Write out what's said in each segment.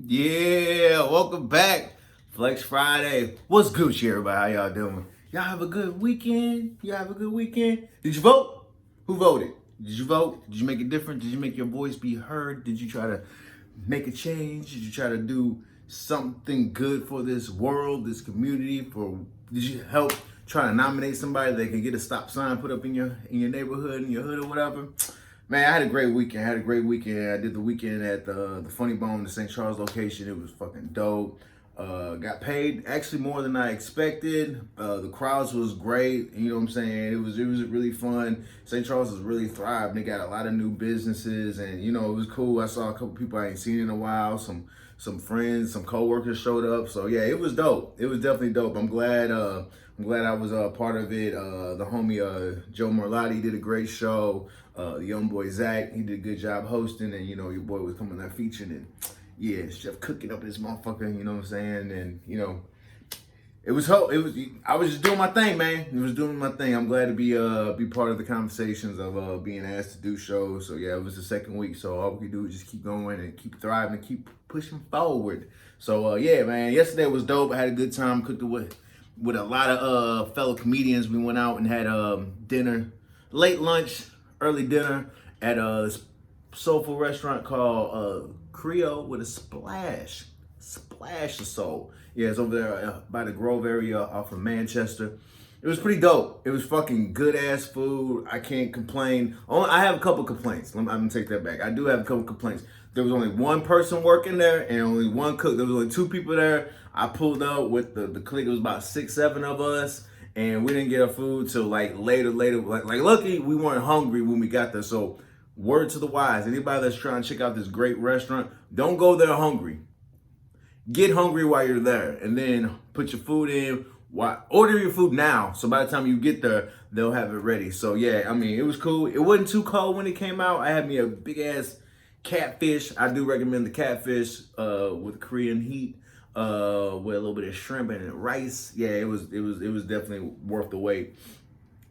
Yeah, welcome back. Flex Friday. What's Gucci, everybody? How y'all doing? Y'all have a good weekend? Y'all have a good weekend? Did you vote? Who voted? Did you vote? Did you make a difference? Did you make your voice be heard? Did you try to make a change? Did you try to do something good for this world, this community? Did you help try to nominate somebody that can get a stop sign put up in your neighborhood, in your hood, or whatever? Man, I had a great weekend. I did the weekend at the Funny Bone, the St. Charles location. It was fucking dope. Got paid actually more than I expected. The crowds was great. You know what I'm saying? It was really fun. St. Charles has really thrived. They got a lot of new businesses, and it was cool. I saw a couple people I ain't seen in a while. Some friends, some coworkers showed up. So yeah, it was dope. It was definitely dope. I'm glad I was part of it. The homie Joe Morlatti did a great show. The young boy Zach, he did a good job hosting, and your boy was coming there featuring it. Yeah, Chef cooking up this motherfucker, you know what I'm saying? And I was just doing my thing, man. It was doing my thing. I'm glad to be part of the conversations of being asked to do shows. So yeah, it was the second week. So all we can do is just keep going and keep thriving and keep pushing forward. So yeah, man, yesterday was dope. I had a good time, cooked with a lot of fellow comedians. We went out and had dinner, late lunch, early dinner at a soulful restaurant called Creole with a splash of soul. Yeah, it's over there by the Grove area off of Manchester. It was pretty dope. It was fucking good ass food. I can't complain. I have a couple complaints. I'm gonna take that back. I do have a couple complaints. There was only one person working there and only one cook. There was only two people there. I pulled up with the clique. It was about 6, 7 of us. And we didn't get our food till later. Like lucky we weren't hungry when we got there. So word to the wise, anybody that's trying to check out this great restaurant, don't go there hungry. Get hungry while you're there, and then put your food in. Order your food now, so by the time you get there, they'll have it ready. So yeah, I mean, it was cool. It wasn't too cold when it came out. I had me a big ass catfish. I do recommend the catfish with Korean heat. With a little bit of shrimp and rice. Yeah, it was definitely worth the wait.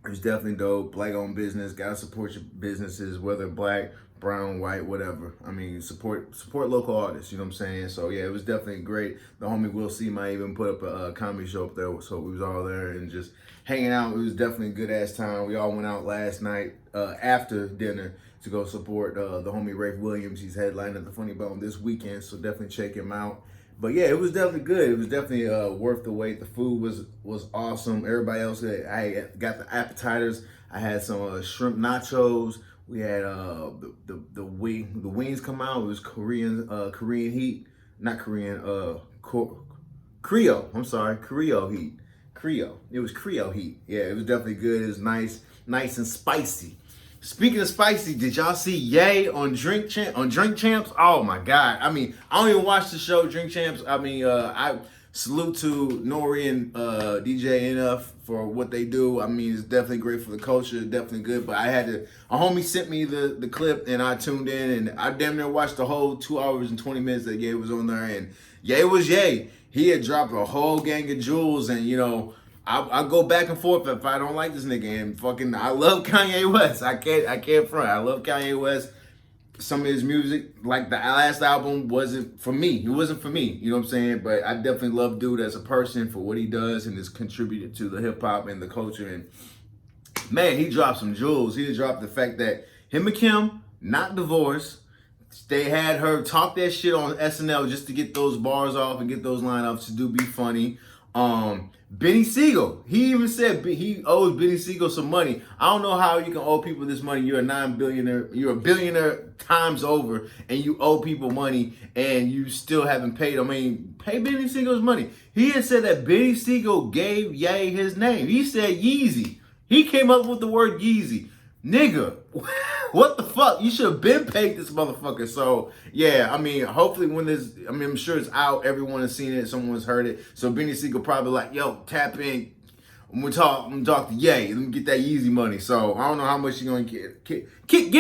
It was definitely dope. Black owned business. Gotta support your businesses, whether black, brown, white, whatever. I mean, support local artists. You know what I'm saying? So yeah, it was definitely great. The homie Will C might even put up a comedy show up there. So we was all there and just hanging out. It was definitely a good ass time. We all went out last night after dinner to go support the homie Rafe Williams. He's headlining at the Funny Bone this weekend. So definitely check him out. But yeah, it was definitely good. It was definitely worth the wait. The food was awesome. Everybody else, I got the appetizers. I had some shrimp nachos. We had the wings come out. It was Korean heat, not Korean, Creole. I'm sorry, Creole heat. Creole. It was Creole heat. Yeah, it was definitely good. It was nice and spicy. Speaking of spicy, did y'all see Ye on Drink Champs? Oh my God. I mean, I don't even watch the show Drink Champs. I mean, I salute to Nori and DJ NF for what they do. I mean, it's definitely great for the culture, definitely good. But a homie sent me the clip and I tuned in and I damn near watched the whole 2 hours and 20 minutes that Ye was on there. And Ye was Ye. He had dropped a whole gang of jewels and I go back and forth if I don't like this nigga. And fucking, I love Kanye West. I can't front. I love Kanye West. Some of his music, like the last album, wasn't for me. It wasn't for me. You know what I'm saying? But I definitely love dude as a person for what he does and has contributed to the hip hop and the culture. And man, he dropped some jewels. He dropped the fact that him and Kim not divorced. They had her talk that shit on SNL just to get those bars off and get those lineups to be funny. Benny Siegel, he even said he owes Benny Siegel some money. I don't know how you can owe people this money. You're a billionaire times over, and you owe people money, and you still haven't paid. I mean, pay Benny Siegel's money. He had said that Benny Siegel gave Ye his name. He said Yeezy. He came up with the word Yeezy. Nigga, what the fuck? You should have been paid this motherfucker. So, yeah, I mean, hopefully I'm sure it's out. Everyone has seen it. Someone's heard it. So, Benny Siegel probably like, yo, tap in. I'm gonna talk to Ye. Let me get that Yeezy money. So, I don't know how much you're gonna get. Give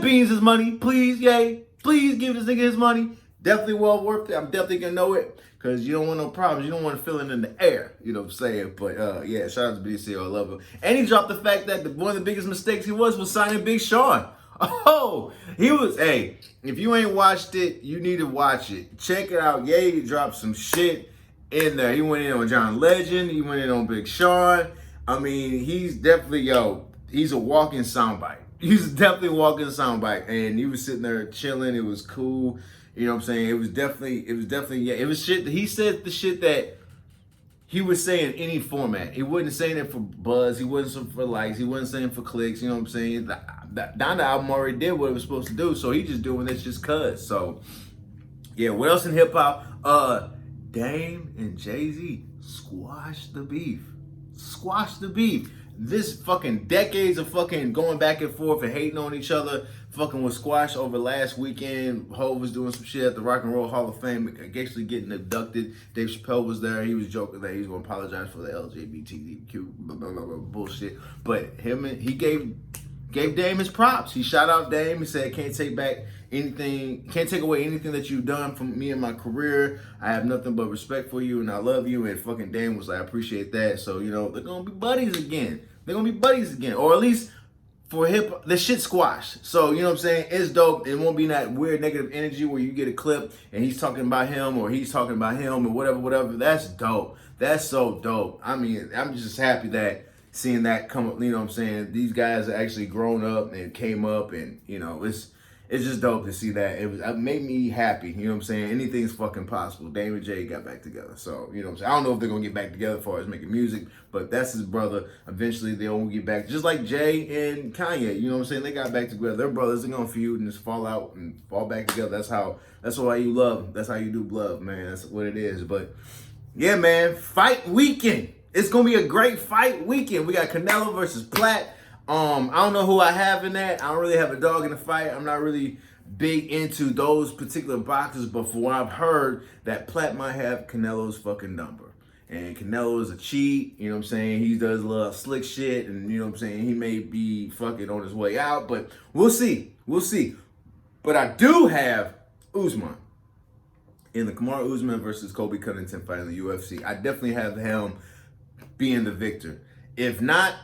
Beans his money, please, Ye. Please give this nigga his money. Definitely well worth it. I'm definitely gonna know it. Because you don't want no problems. You don't want to feel it in the air. You know what I'm saying? But, yeah, shout out to BC. I love him. And he dropped the fact that one of the biggest mistakes he was signing Big Sean. Oh, he was, hey, if you ain't watched it, you need to watch it. Check it out. Yeah, he dropped some shit in there. He went in on John Legend. He went in on Big Sean. I mean, he's definitely, he's a walking soundbite. He's definitely a walking soundbite. And he was sitting there chilling. It was cool. You know what I'm saying? It was definitely, yeah, it was shit. He said the shit that he would say in any format. He wasn't saying it for buzz. He wasn't saying for likes. He wasn't saying for clicks. You know what I'm saying? The album already did what it was supposed to do. So he just doing this just cuz. So, yeah, what else in hip hop? Dame and Jay-Z squash the beef. Squash the beef. This fucking decades of fucking going back and forth and hating on each other fucking was squashed over last weekend. Hov was doing some shit at the Rock and Roll Hall of Fame, actually getting abducted. Dave Chappelle was there. He was joking that he was going to apologize for the LGBTQ bullshit. But he gave Dame his props. He shout out Dame. He said, can't take away anything that you've done from me in my career. I have nothing but respect for you and I love you. And fucking Dame was like, I appreciate that. So, they're going to be buddies again. Or at least for hip, the shit squashed. So, you know what I'm saying? It's dope. It won't be that weird negative energy where you get a clip and he's talking about him or he's talking about him or whatever. That's dope. That's so dope. I mean, I'm just happy that seeing that come up, you know what I'm saying? These guys are actually grown up and came up and, it's just dope to see that. It made me happy, you know what I'm saying? Anything's fucking possible. Dame and Jay got back together. So, you know what I'm saying? I don't know if they're going to get back together as far as making music, but that's his brother. Eventually, they'll get back. Just like Jay and Kanye, you know what I'm saying? They got back together. They're brothers. They're going to feud and just fall out and fall back together. That's why you love. That's how you do love, man. That's what it is. But, yeah, man, fight weekend. It's going to be a great fight weekend. We got Canelo versus Platt. I don't know who I have in that. I don't really have a dog in the fight. I'm not really big into those particular boxers, but for what I've heard, that Platt might have Canelo's fucking number. And Canelo is a cheat, you know what I'm saying? He does a little slick shit, and you know what I'm saying? He may be fucking on his way out, but we'll see. We'll see. But I do have Usman in the Kamaru Usman versus Colby Covington fight in the UFC. I definitely have him being the victor. If not,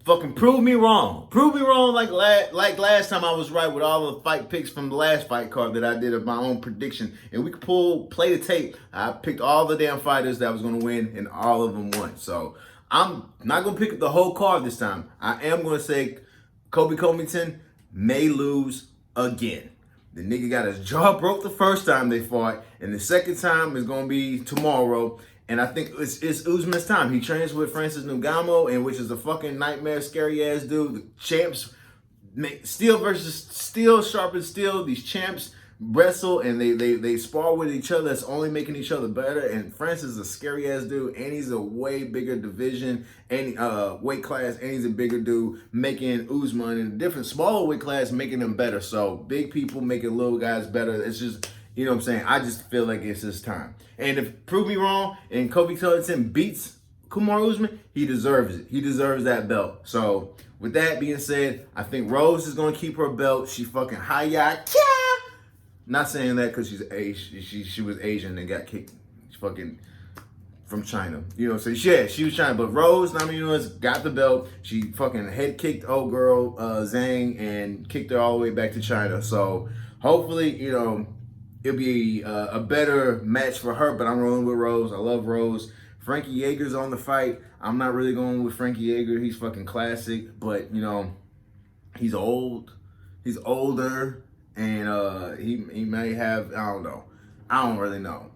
fucking prove me wrong. Prove me wrong like last time I was right with all the fight picks from the last fight card that I did of my own prediction. And we could play the tape. I picked all the damn fighters that was going to win and all of them won. So I'm not going to pick up the whole card this time. I am going to say Colby Covington may lose again. The nigga got his jaw broke the first time they fought. And the second time is going to be tomorrow. And I think it's Usman's time. He trains with Francis Ngannou, and which is a fucking nightmare, scary ass dude. The champs, steel versus steel, sharpen steel. These champs wrestle and they spar with each other. That's only making each other better. And Francis is a scary ass dude, and he's a way bigger division and weight class, and he's a bigger dude, making Usman in a different smaller weight class, making them better. So big people making little guys better. It's just, you know what I'm saying? I just feel like it's his time. And if prove me wrong and Colby Covington beats Kamaru Usman, he deserves it. He deserves that belt. So with that being said, I think Rose is going to keep her belt. She fucking hi-ya. Not saying that because she's Asian. She was Asian and got kicked fucking from China. You know what I'm saying? Yeah, she was China. But Rose Namajunas got the belt. She fucking head kicked old girl Zhang and kicked her all the way back to China. So hopefully, it'll be a better match for her, but I'm rolling with Rose. I love Rose. Frankie Yeager's on the fight. I'm not really going with Frankie Yeager. He's fucking classic, but, he's old. He's older, and he may have, I don't know. I don't really know.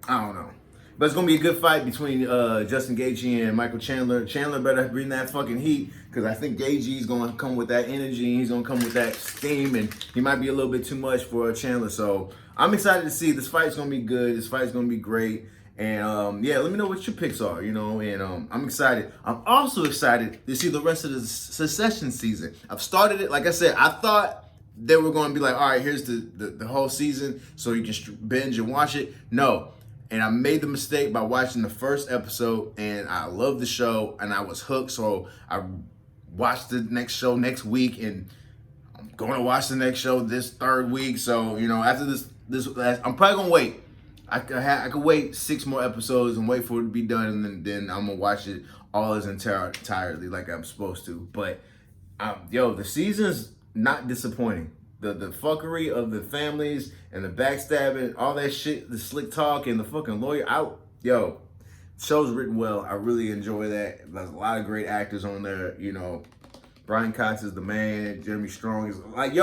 I don't know. But it's going to be a good fight between Justin Gaethje and Michael Chandler. Chandler better bring that fucking heat because I think Gaethje's going to come with that energy. He's going to come with that steam, and he might be a little bit too much for Chandler. So I'm excited to see. This fight's going to be good. This fight's going to be great. And, let me know what your picks are, and I'm excited. I'm also excited to see the rest of the Succession season. I've started it. Like I said, I thought they were going to be like, all right, here's the whole season so you can binge and watch it. No. And I made the mistake by watching the first episode, and I love the show, and I was hooked. So I watched the next show next week, and I'm going to watch the next show this third week. So after this, I'm probably gonna wait. I could wait 6 more episodes and wait for it to be done, and then I'm gonna watch it all as entirely like I'm supposed to. But The season's not disappointing. The fuckery of the families and the backstabbing, all that shit, the slick talk and the fucking lawyer. Show's written well. I really enjoy that. There's a lot of great actors on there. Brian Cox is the man. Jeremy Strong is like,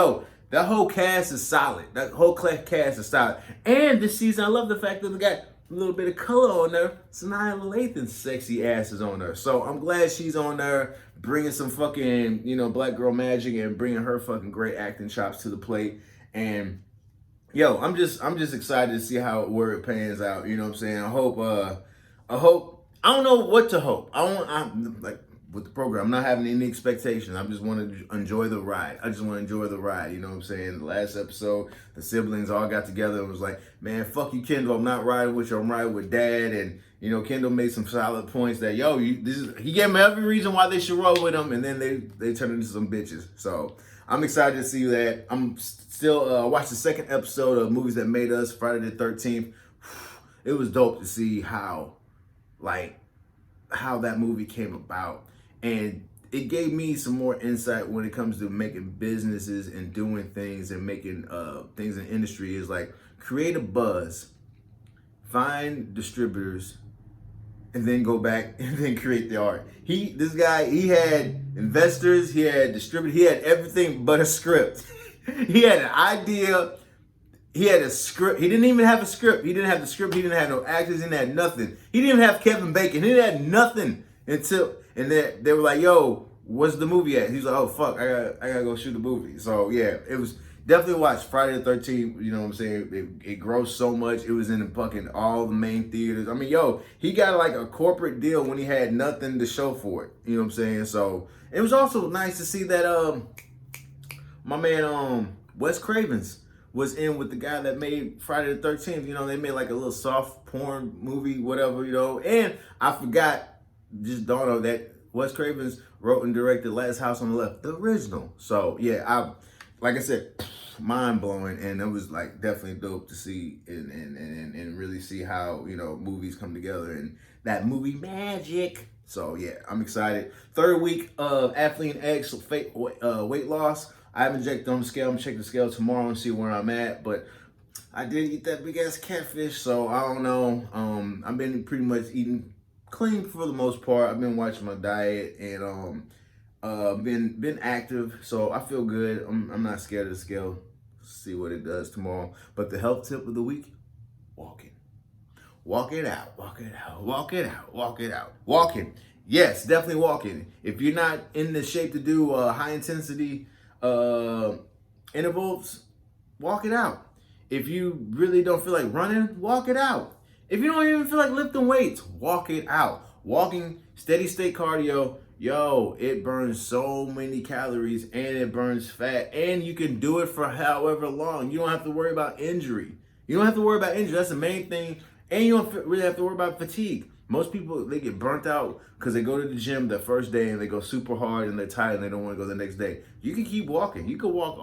that whole cast is solid. That whole cast is solid. And this season, I love the fact that they got a little bit of color on there. Sanaa Lathan's sexy ass is on there. So I'm glad she's on there, bringing some fucking, black girl magic and bringing her fucking great acting chops to the plate. And I'm just excited to see where it pans out. You know what I'm saying? I don't know what to hope. I'm like with the program, I'm not having any expectations. I just want to enjoy the ride. You know what I'm saying? The last episode, the siblings all got together and was like, man, fuck you, Kendall. I'm not riding with you. I'm riding with Dad. And, Kendall made some solid points that, he gave me every reason why they should roll with him. And then they turned into some bitches. So I'm excited to see that. I'm still, watched the second episode of Movies That Made Us, Friday the 13th. It was dope to see how that movie came about. And it gave me some more insight when it comes to making businesses and doing things and making things in industry. Is like create a buzz, find distributors, and then go back and then create the art. This guy had investors, he had distributors, he had everything but a script. He had an idea. He had a script. He didn't even have a script. He didn't have the script. He didn't have no actors. He didn't have nothing. He didn't even have Kevin Bacon. He didn't have nothing and then they were like, yo, what's the movie at? He's like, oh, fuck, I gotta go shoot a movie. So, yeah, it was definitely watch Friday the 13th. You know what I'm saying? It grossed so much. It was in the fucking all the main theaters. I mean, he got like a corporate deal when he had nothing to show for it. You know what I'm saying? So, it was also nice to see that my man Wes Cravens was in with the guy that made Friday the 13th. They made like a little soft porn movie, whatever, And I forgot, just dawned on that Wes Cravens wrote and directed Last House on the Left, the original. So, yeah, like I said, mind blowing. And it was like definitely dope to see and really see how, movies come together and that movie magic. So, yeah, I'm excited. Third week of Athlean X weight loss. I haven't checked on the scale. I'm going to check the scale tomorrow and see where I'm at. But I did eat that big ass catfish, so I don't know. I've been pretty much eating clean for the most part. I've been watching my diet and been active, so I feel good. I'm not scared of the scale. See what it does tomorrow. But the health tip of the week: walking. Walk it out. Walk it out. Walk it out. Walk it out. Walking. Yes, definitely walking. If you're not in the shape to do high intensity intervals, walk it out. If you really don't feel like running, walk it out. If you don't even feel like lifting weights, walk it out. Walking, steady state cardio, it burns so many calories and it burns fat. And you can do it for however long. You don't have to worry about injury. That's the main thing. And you don't really have to worry about fatigue. Most people, they get burnt out because they go to the gym the first day and they go super hard and they're tired and they don't want to go the next day. You can keep walking. You can walk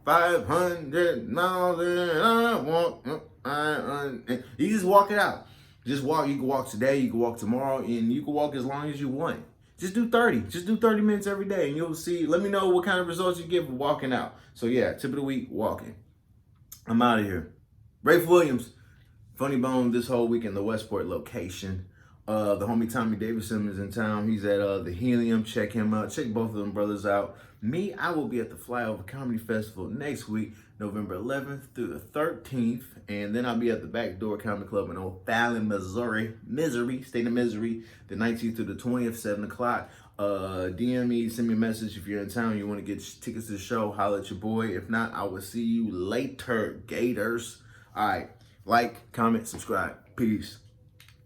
500 miles an hour. You just walk it out. Just walk. You can walk today, you can walk tomorrow, and you can walk as long as you want. Just do 30. Just do 30 minutes every day and you'll see. Let me know what kind of results you get for walking out. So yeah, tip of the week, walking. I'm out of here. Rafe Williams. Funny Bone this whole week in the Westport location. The homie Tommy Davidson is in town. He's at the Helium. Check him out. Check both of them brothers out. Me, I will be at the Flyover Comedy Festival next week, November 11th through the 13th. And then I'll be at the Backdoor Comedy Club in O'Fallon, Missouri, state of Missouri, the 19th through the 20th, 7 o'clock. DM me, send me a message if you're in town, you want to get tickets to the show, holla at your boy. If not, I will see you later, Gators. All right. Like, comment, subscribe. Peace.